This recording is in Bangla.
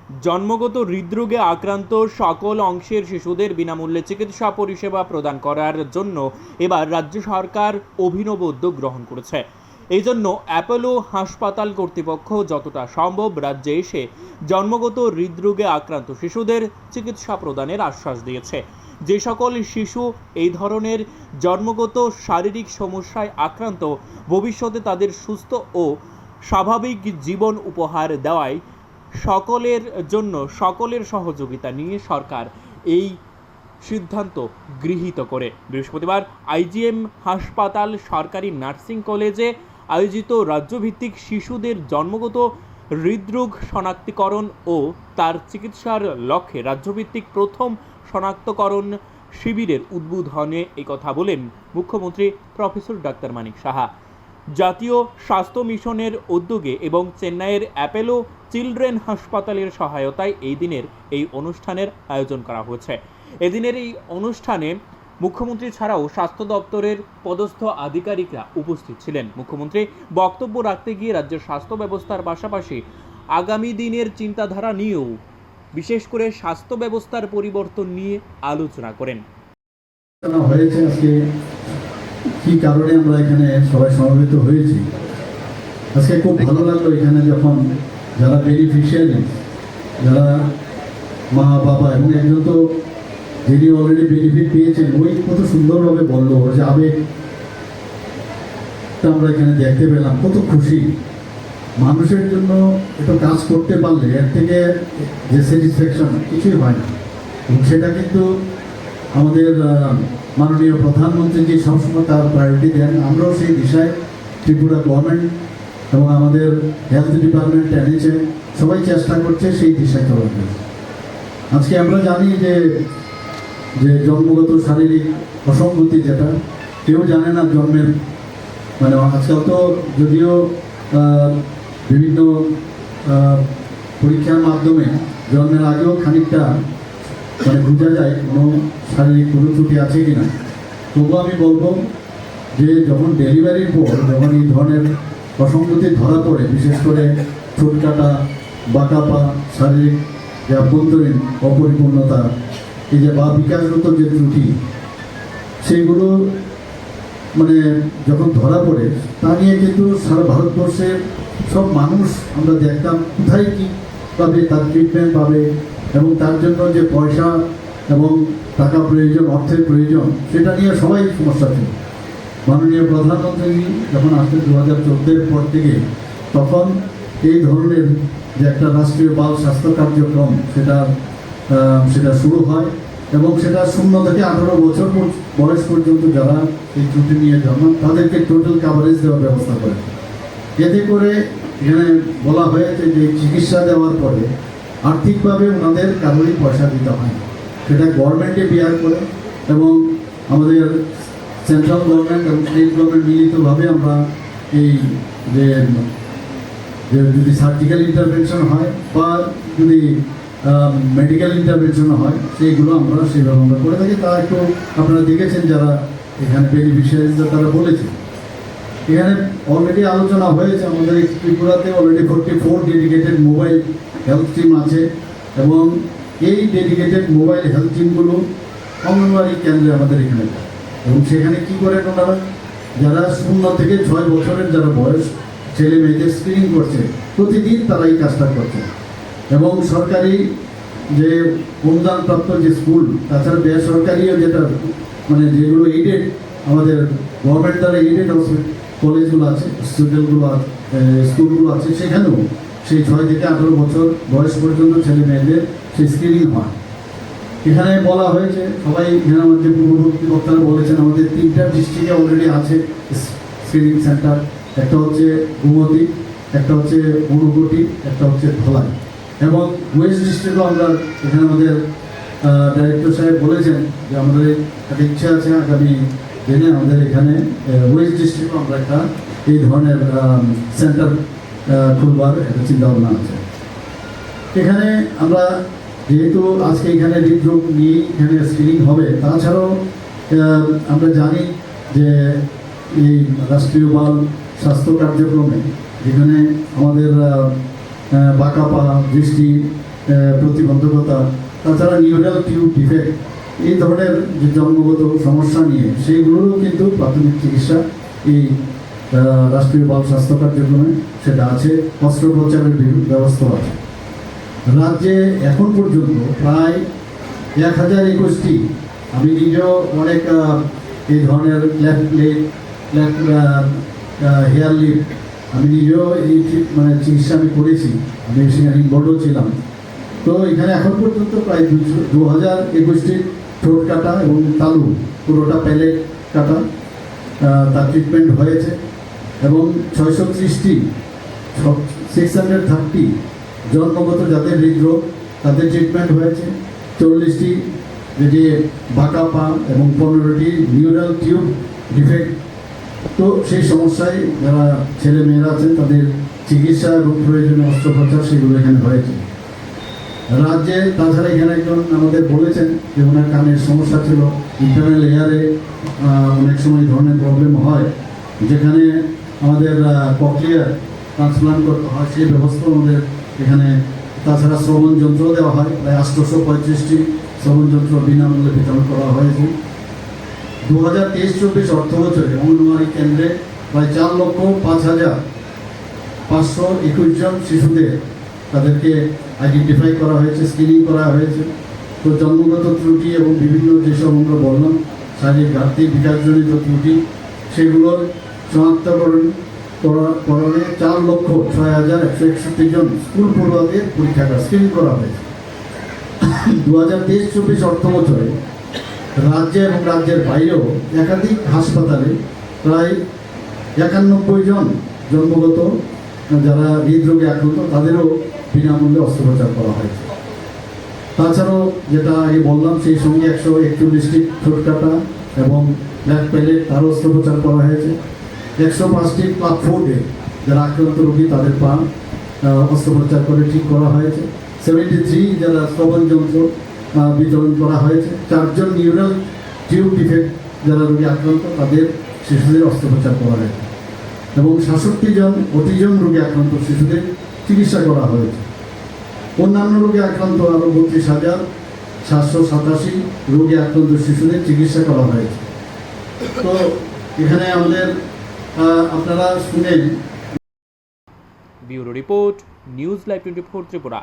জন্মগত হৃদরোগে আক্রান্ত সকল অংশের শিশুদের বিনামূল্যে চিকিৎসা পরিষেবা প্রদান করার জন্য এবার রাজ্য সরকার অভিনব উদ্যোগ গ্রহণ করেছে। এই জন্য অ্যাপোলো হাসপাতাল কর্তৃপক্ষ যতটা সম্ভব রাজ্যে এসে জন্মগত হৃদরোগে আক্রান্ত শিশুদের চিকিৎসা প্রদানের আশ্বাস দিয়েছে। যে সকল শিশু এই ধরনের জন্মগত শারীরিক সমস্যায় আক্রান্ত, ভবিষ্যতে তাদের সুস্থ ও স্বাভাবিক জীবন উপহার দেওয়ায় সকলের জন্য সকলের সহযোগিতা নিয়ে সরকার এই সিদ্ধান্ত গৃহীত করে বৃহস্পতিবার আইজিএম হাসপাতাল সরকারি নার্সিং কলেজে আয়োজিত রাজ্যভিত্তিক শিশুদের জন্মগত হৃদরোগ শনাক্তকরণ ও তার চিকিৎসার লক্ষ্যে রাজ্যভিত্তিক প্রথম শনাক্তকরণ শিবিরের উদ্বোধনে একথা বলেন মুখ্যমন্ত্রী প্রফেসর ডাক্তার মানিক সাহা। জাতীয় স্বাস্থ্য মিশনের উদ্যোগে এবং চেন্নাইয়ের অ্যাপোলো চিলড্রেন হাসপাতালের সহায়তায় এই দিনের এই অনুষ্ঠানের আয়োজন করা হয়েছে। এদিনের এই অনুষ্ঠানে মুখ্যমন্ত্রী ছাড়াও স্বাস্থ্য দপ্তরের পদস্থ আধিকারিকরা উপস্থিত ছিলেন। মুখ্যমন্ত্রী বক্তব্য রাখতে গিয়ে রাজ্যের স্বাস্থ্য ব্যবস্থার পাশাপাশি আগামী দিনের চিন্তাধারা নিয়েও বিশেষ করে স্বাস্থ্য ব্যবস্থার পরিবর্তন নিয়ে আলোচনা করেন। কি কারণে আমরা এখানে সবাই সমবেত হয়েছি, আজকে খুব ভালো লাগলো এখানে যখন যারা বেনিফিশিয়ারি, যারা মা বাবা এবং একজন তো যিনি অলরেডি বেনিফিট পেয়েছেন, ওই কত সুন্দরভাবে বললো যে আবেগ আমরা এখানে দেখতে পেলাম, কত খুশি। মানুষের জন্য একটু কাজ করতে পারলে এর থেকে যে স্যাটিসফ্যাকশন কিছুই হয় না, এবং সেটা কিন্তু আমাদের মাননীয় প্রধানমন্ত্রী যে সবসময় তার প্রায়োরিটি দেন, আমরাও সেই দিশায় ত্রিপুরা গভর্নমেন্ট এবং আমাদের হেলথ ডিপার্টমেন্ট এনেছে, সবাই চেষ্টা করছে সেই দিশায় চলার জন্য। আজকে আমরা জানি যে জন্মগত শারীরিক অসঙ্গতি, যেটা কেউ জানে না জন্মের, মানে আজকাল তো যদিও বিভিন্ন পরীক্ষার মাধ্যমে জন্মের আগেও খানিকটা বোঝা যায় কোনো শারীরিক কোনো ত্রুটি আছে কি না। তবুও আমি বলবো যে যখন ডেলিভারির পর যখন এই ধরনের অসঙ্গতি ধরা পড়ে, বিশেষ করে ঠোঁট কাটা, বাঁকা পা, শারীরিক যে অভ্যন্তরীণ অপরিপূর্ণতা, এই যে বা বিকাশগত যে ত্রুটি, সেইগুলো যখন ধরা পড়ে, তা নিয়ে কিন্তু সারা ভারতবর্ষের সব মানুষ আমরা দেখতাম কোথায় কী পাবে, তার ট্রিটমেন্ট পাবে, এবং তার জন্য যে পয়সা এবং টাকা প্রয়োজন, অর্থের প্রয়োজন, সেটা নিয়ে সবাই সমস্যা ছিল। মাননীয় প্রধানমন্ত্রী যখন আসলে 2014-এর পর থেকে, তখন এই ধরনের যে একটা রাষ্ট্রীয় বাল স্বাস্থ্য কার্যক্রম সেটা শুরু হয়, এবং সেটা 0 থেকে 18 বছর বয়স পর্যন্ত যারা এই ত্রুটি নিয়ে জন্মান তাদেরকে টোটাল কাভারেজ দেওয়ার ব্যবস্থা করে। এতে করে এখানে বলা হয়েছে যে চিকিৎসা দেওয়ার পরে আর্থিকভাবে ওনাদের কারোরই পয়সা দিতে হয়, সেটা গভর্নমেন্টে বিয়ার করে, এবং আমাদের সেন্ট্রাল গভর্নমেন্ট এবং স্টেট গভর্নমেন্ট মিলিতভাবে আমরা এই যে যদি সার্জিক্যাল ইন্টারভেনশন হয় বা যদি মেডিকেল ইন্টারভেনশন হয়, সেইগুলো আমরা সেভাবে আমরা করে থাকি। তা একটু আপনারা দেখেছেন যারা এখানে বেনিফিশিয়ারিজ তারা বলেছেন। এখানে অলরেডি আলোচনা হয়েছে, আমাদের ত্রিপুরাতে already 44 dedicated mobile health team আছে, এবং এই ডেডিকেটেড মোবাইল হেলথ টিমগুলো অঙ্গনওয়াড়ি কেন্দ্রে আমাদের এখানে, এবং সেখানে কী করেন ওনারা, যারা 0 থেকে 6 বছরের যারা বয়স ছেলে মেয়েদের স্ক্রিনিং করছে, প্রতিদিন তারা এই কাজটা করছে। এবং সরকারি যে অনুদানপ্রাপ্ত যে স্কুল, তাছাড়া বেসরকারিও যেটা যেগুলো এইডেড, আমাদের গভর্নমেন্ট দ্বারা এইডেড কলেজগুলো আছে, স্কুলগুলো আছে, সেখানেও সেই 6 থেকে 18 বছর বয়স পর্যন্ত ছেলে মেয়েদের সেই স্ক্রিনিং হয়। এখানে বলা হয়েছে, সবাই এখানে আমাদের পূর্ববর্তী বক্তারা বলেছেন, আমাদের 3টা ডিস্ট্রিক্টে অলরেডি আছে স্ক্রিনিং সেন্টার। একটা হচ্ছে গুমতি, একটা হচ্ছে ঊনকোটি, একটা হচ্ছে ধলাই, এবং ওয়েস্ট ডিস্ট্রিক্টও আমরা এখানে আমাদের ডাইরেক্টর সাহেব বলেছেন যে আমাদের একটা ইচ্ছা আছে আগামী দিনে আমাদের এখানে ওয়েস্ট ডিস্ট্রিক্টও আমরা একটা এই ধরনের সেন্টার খুলবার একটা চিন্তাভাবনা আছে। এখানে আমরা যেহেতু আজকে এখানে হৃদরোগ নিয়ে এখানে স্ক্রিনিং হবে, তাছাড়াও আমরা জানি যে এই রাষ্ট্রীয় বাল স্বাস্থ্য কার্যক্রমে যেখানে আমাদের বাঁকা পা, দৃষ্টি প্রতিবন্ধকতা, তাছাড়া নিউরাল টিউব ডিফেক্ট, এই ধরনের যে জন্মগত সমস্যা নিয়ে সেইগুলোরও কিন্তু প্রাথমিক চিকিৎসা এই রাষ্ট্রীয় বাল স্বাস্থ্য কার্যক্রমে সেটা আছে, অস্ত্রোপচারের ব্যবস্থা আছে। রাজ্যে এখন পর্যন্ত প্রায় 1021টি, আমি নিজেও অনেক এই ধরনের left plate, left hair lift, আমি নিজেও এই মানে চিকিৎসা আমি করেছি, আমি সেখানে ইনভলভও ছিলাম। তো এখানে এখন পর্যন্ত প্রায় 2021টি ঠোঁট কাটা এবং তালু পুরোটা প্যালেট কাটা তার ট্রিটমেন্ট হয়েছে, এবং 630টি 630 জন্মগত যাদের হৃদরোগ তাদের ট্রিটমেন্ট হয়েছে, 40টি যেটি বাঁকা পা এবং 15টি নিউরাল টিউব ডিফেক্ট। তো সেই সমস্যায় যারা ছেলে মেয়েরা আছেন তাদের চিকিৎসা এবং প্রয়োজনীয় অস্ত্রোপচার সেগুলো এখানে হয়েছে। রাজ্যে তাছাড়া এখানে একজন আমাদের বলেছেন যে ওনার কানের সমস্যা ছিল, ইন্টারনাল এয়ারে অনেক সময় এই ধরনের প্রবলেম হয়, যেখানে আমাদের ককলিয়ার ট্রান্সপ্লান্ট করতে হয়, সেই ব্যবস্থা আমাদের এখানে। তাছাড়া শ্রবণ যন্ত্র দেওয়া হয়, প্রায় 835টি শ্রবণ যন্ত্র বিনামূল্যে বিতরণ করা হয়েছে। 2023-24 অর্থ বছরে অঙ্গনওয়াড়ি কেন্দ্রে প্রায় 4,05,521 জন শিশুদের তাদেরকে আইডেন্টিফাই করা হয়েছে, স্ক্রিনিং করা হয়েছে। তো জন্মগত ত্রুটি এবং বিভিন্ন যেসব আমরা বললাম শারীরিক ঘাটতি, বিকাশজনিত ত্রুটি, সেগুলোর শনাক্তকরণে 4,06,161 জন স্কুল পড়ুয়াদের পরীক্ষাটা স্ক্রিনিং করা হয়েছে। 2023-24 অর্থ বছরে রাজ্যে এবং রাজ্যের বাইরেও একাধিক হাসপাতালে প্রায় 91 জন জন্মগত যারা হৃদরোগে আক্রান্ত তাদেরও বিনামূল্যে অস্ত্রোপচার করা হয়েছে। তাছাড়াও যেটা আগে বললাম সেই সঙ্গে 141টি ঠোঁট কাটা এবং ব্ল্যাক প্যালেট তারও অস্ত্রোপচার করা হয়েছে। 105টি প্ল্যাটফর্মে যারা আক্রান্ত রোগী তাদের পা অস্ত্রোপচার করে ঠিক করা হয়েছে। 73 যারা শ্রবণ যন্ত্র বিতরণ করা হয়েছে। 4 জন নিউরাল টিউব ডিফেক্ট যারা রোগী আক্রান্ত তাদের শিশুদের অস্ত্রোপচার করা হয়েছে, এবং 66 জন অটিজম রোগে আক্রান্ত শিশুদের চিকিৎসা করা হয়েছে। অন্যান্য রোগে আক্রান্ত আরও 32,787 রোগে আক্রান্ত শিশুদের চিকিৎসা করা হয়েছে। তো এখানে আমাদের আপনারা শুনেন। Bureau report, news live 24 Tripura.